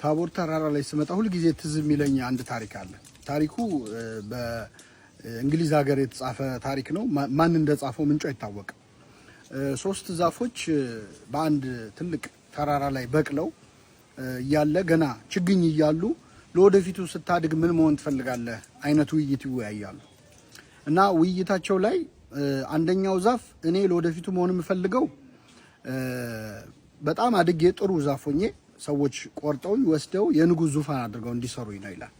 ታቦር ተራራ ላይ ስመጣ ሁሉ ጊዜ ትዝ የሚለኝ አንድ ታሪክ አለ። ታሪኩ በእንግሊዝ ሀገር የተጻፈ ታሪክ ነው። ማን እንደጻፈው ምንጩ አይታወቅም። ሶስት ዛፎች በአንድ ትልቅ ተራራ ላይ በቅለው ያለ ገና ችግኝ እያሉ ለወደፊቱ ስታድግ ምን መሆን ትፈልጋለህ አይነት ውይይት ይወያያሉ። እና ውይይታቸው ላይ አንደኛው ዛፍ እኔ ለወደፊቱ መሆን የምፈልገው በጣም አድጌ ጥሩ ዛፍ ሆኜ ሰዎች ቆርጠው ወስደው የንጉስ ዙፋን አድርገው እንዲሰሩኝ ነው ይላል።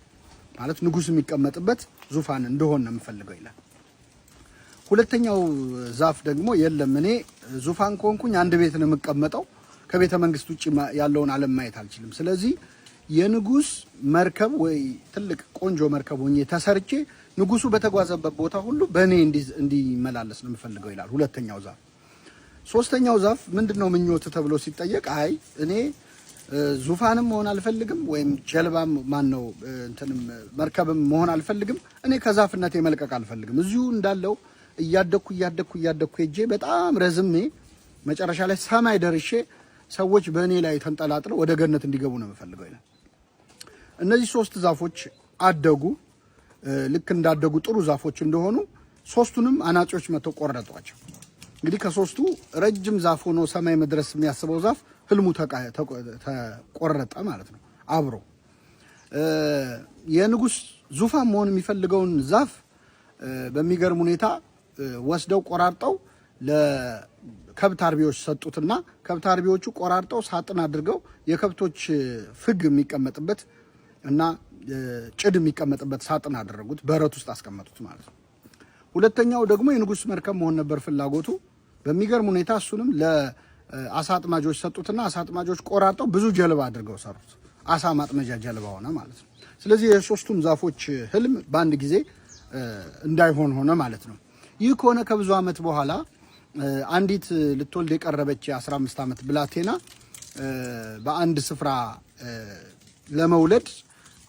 ማለት ንጉስ የሚቀመጥበት ዙፋን እንደሆነ ነው የምፈልገው ይላል። ሁለተኛው ዛፍ ደግሞ የለም እኔ ዙፋን ኮንኩኝ አንድ ቤት ነው የምቀመጠው ከቤተ መንግስት ውጪ ያለውን ዓለም ማየት አልችልም። ስለዚህ የንጉስ መርከብ ወይ ትልቅ ቆንጆ መርከብ ሆኜ ተሰርቼ ንጉሱ በተጓዘበት ቦታ ሁሉ በእኔ እንዲመላለስ ነው የምፈልገው ይላል ሁለተኛው ዛፍ። ሶስተኛው ዛፍ ምንድነው ምኞት ተብሎ ሲጠየቅ አይ እኔ ዙፋንም መሆን አልፈልግም ወይም ጀልባም ማነው እንትንም መርከብም መሆን አልፈልግም። እኔ ከዛፍነት መልቀቅ አልፈልግም። እዚሁ እንዳለው እያደኩ ሄጄ በጣም ረዝሜ መጨረሻ ላይ ሰማይ ደርሼ ሰዎች በእኔ ላይ ተንጠላጥለው ወደ ገነት እንዲገቡ ነው የምፈልገው ይላል። እነዚህ ሶስት ዛፎች አደጉ። ልክ እንዳደጉ ጥሩ ዛፎች እንደሆኑ ሶስቱንም አናጺዎች መተው ቆረጧቸው። እንግዲህ ከሶስቱ ረጅም ዛፍ ሆኖ ሰማይ መድረስ የሚያስበው ዛፍ ህልሙ ተቆረጠ ማለት ነው። አብሮ የንጉስ ዙፋን መሆን የሚፈልገውን ዛፍ በሚገርም ሁኔታ ወስደው ቆራርጠው ለከብት አርቢዎች ሰጡትና ከብት አርቢዎቹ ቆራርጠው ሳጥን አድርገው የከብቶች ፍግ የሚቀመጥበት እና ጭድ የሚቀመጥበት ሳጥን አደረጉት፣ በረት ውስጥ አስቀመጡት ማለት ነው። ሁለተኛው ደግሞ የንጉስ መርከብ መሆን ነበር ፍላጎቱ። በሚገርም ሁኔታ እሱንም ለአሳ አጥማጆች ሰጡትና አሳ አጥማጆች ቆራርጠው ብዙ ጀልባ አድርገው ሰሩት። አሳ ማጥመጃ ጀልባ ሆነ ማለት ነው። ስለዚህ የሶስቱም ዛፎች ህልም በአንድ ጊዜ እንዳይሆን ሆነ ማለት ነው። ይህ ከሆነ ከብዙ ዓመት በኋላ አንዲት ልትወልድ የቀረበች የ15 ዓመት ብላቴና በአንድ ስፍራ ለመውለድ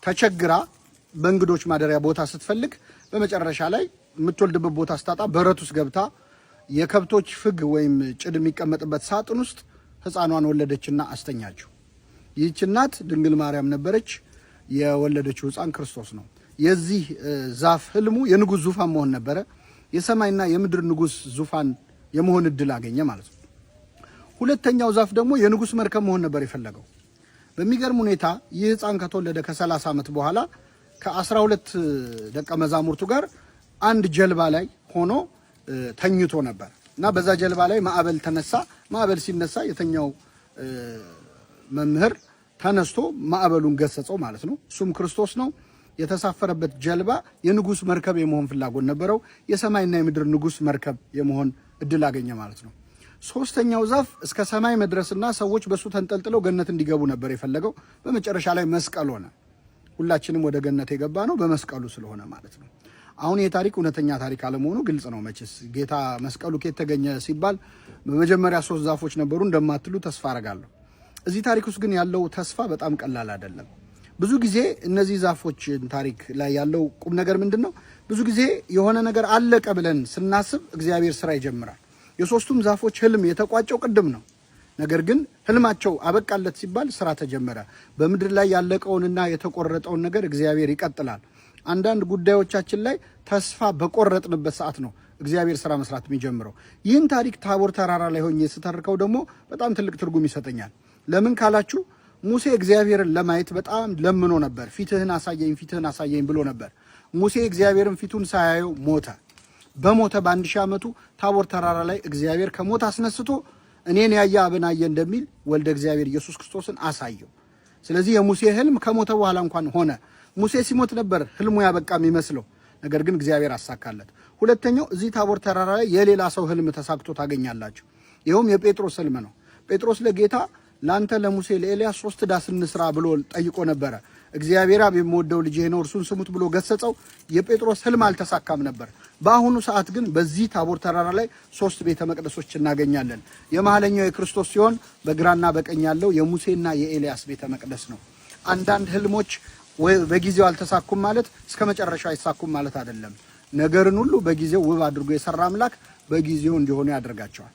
ተቸግራ በእንግዶች ማደሪያ ቦታ ስትፈልግ በመጨረሻ ላይ የምትወልድበት ቦታ ስታጣ በረት ውስጥ ገብታ የከብቶች ፍግ ወይም ጭድ የሚቀመጥበት ሳጥን ውስጥ ህፃኗን ወለደችና አስተኛችው። ይህች እናት ድንግል ማርያም ነበረች። የወለደችው ህፃን ክርስቶስ ነው። የዚህ ዛፍ ህልሙ የንጉስ ዙፋን መሆን ነበረ። የሰማይና የምድር ንጉስ ዙፋን የመሆን እድል አገኘ ማለት ነው። ሁለተኛው ዛፍ ደግሞ የንጉስ መርከብ መሆን ነበር የፈለገው። በሚገርም ሁኔታ ይህ ህፃን ከተወለደ ከ30 ዓመት በኋላ ከ12 ደቀ መዛሙርቱ ጋር አንድ ጀልባ ላይ ሆኖ ተኝቶ ነበር እና በዛ ጀልባ ላይ ማዕበል ተነሳ። ማዕበል ሲነሳ የተኛው መምህር ተነስቶ ማዕበሉን ገሰጸው ማለት ነው። እሱም ክርስቶስ ነው። የተሳፈረበት ጀልባ የንጉስ መርከብ የመሆን ፍላጎት ነበረው። የሰማይና የምድር ንጉስ መርከብ የመሆን እድል አገኘ ማለት ነው። ሶስተኛው ዛፍ እስከ ሰማይ መድረስና ሰዎች በሱ ተንጠልጥለው ገነት እንዲገቡ ነበር የፈለገው። በመጨረሻ ላይ መስቀል ሆነ። ሁላችንም ወደ ገነት የገባ ነው በመስቀሉ ስለሆነ ማለት ነው። አሁን ይሄ ታሪክ እውነተኛ ታሪክ አለመሆኑ ግልጽ ነው። መቼስ ጌታ መስቀሉ ከየት ተገኘ ሲባል በመጀመሪያ 3 ዛፎች ነበሩ እንደማትሉ ተስፋ አረጋለሁ። እዚህ ታሪክ ውስጥ ግን ያለው ተስፋ በጣም ቀላል አይደለም። ብዙ ጊዜ እነዚህ ዛፎች ታሪክ ላይ ያለው ቁም ነገር ምንድነው? ብዙ ጊዜ የሆነ ነገር አለቀ ብለን ስናስብ እግዚአብሔር ስራ ይጀምራል። የሶስቱም ዛፎች ህልም የተቋጨው ቅድም ነው። ነገር ግን ህልማቸው አበቃለት ሲባል ስራ ተጀመረ። በምድር ላይ ያለቀውንና የተቆረጠውን ነገር እግዚአብሔር ይቀጥላል። አንዳንድ ጉዳዮቻችን ላይ ተስፋ በቆረጥንበት ሰዓት ነው እግዚአብሔር ስራ መስራት የሚጀምረው። ይህን ታሪክ ታቦር ተራራ ላይ ሆኜ ስተርከው ደግሞ በጣም ትልቅ ትርጉም ይሰጠኛል። ለምን ካላችሁ ሙሴ እግዚአብሔርን ለማየት በጣም ለምኖ ነበር። ፊትህን አሳየኝ ብሎ ነበር። ሙሴ እግዚአብሔርን ፊቱን ሳያየው ሞተ። በሞተ በ1000 ዓመቱ ታቦር ተራራ ላይ እግዚአብሔር ከሞት አስነስቶ እኔን ያየ አብን አየ እንደሚል ወልደ እግዚአብሔር ኢየሱስ ክርስቶስን አሳየው። ስለዚህ የሙሴ ህልም ከሞተ በኋላ እንኳን ሆነ። ሙሴ ሲሞት ነበር ህልሙ ያበቃ የሚመስለው፣ ነገር ግን እግዚአብሔር አሳካለት። ሁለተኛው እዚህ ታቦር ተራራ ላይ የሌላ ሰው ህልም ተሳክቶ ታገኛላችሁ። ይኸውም የጴጥሮስ ህልም ነው። ጴጥሮስ ለጌታ ላንተ ለሙሴ ለኤልያስ 3 ዳስ እንስራ ብሎ ጠይቆ ነበረ። እግዚአብሔር አብ የምወደው ልጄ ነው እርሱን ስሙት ብሎ ገሰጸው። የጴጥሮስ ህልም አልተሳካም ነበር። በአሁኑ ሰዓት ግን በዚህ ታቦር ተራራ ላይ 3 ቤተ መቅደሶች እናገኛለን። የመሐለኛው የክርስቶስ ሲሆን በግራና በቀኝ ያለው የሙሴና የኤልያስ ቤተ መቅደስ ነው። አንዳንድ ህልሞች በጊዜው አልተሳኩም ማለት እስከ መጨረሻው አይሳኩም ማለት አይደለም። ነገርን ሁሉ በጊዜው ውብ አድርጎ የሰራ አምላክ በጊዜው እንዲሆኑ ያደርጋቸዋል።